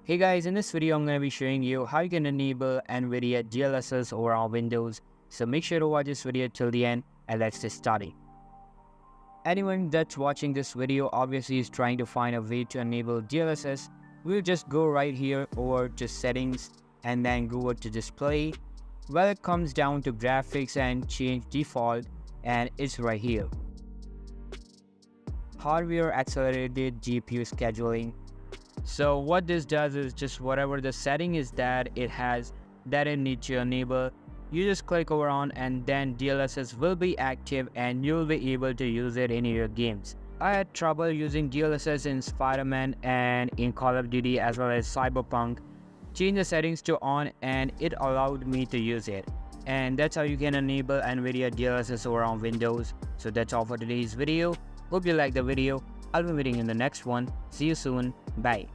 Hey guys, in this video I'm going to be showing you how you can enable NVIDIA DLSS over on Windows. So make sure to watch this video till the end and let's get started. Anyone that's watching this video obviously is trying to find a way to enable DLSS. We'll just go right here over to settings and then go over to display. Well, it comes down to graphics and change default, and it's right here. Hardware accelerated GPU scheduling. So what this does is just whatever the setting is that it needs to enable, you just click over on and then DLSS will be active and you'll be able to use it in your games. I had trouble using DLSS in Spider-Man and in Call of Duty as well as Cyberpunk. Change the settings to on and it allowed me to use it. And that's how you can enable NVIDIA DLSS over on Windows. So that's all for today's video. Hope you liked the video. I'll be meeting in the next one. See you soon. Bye.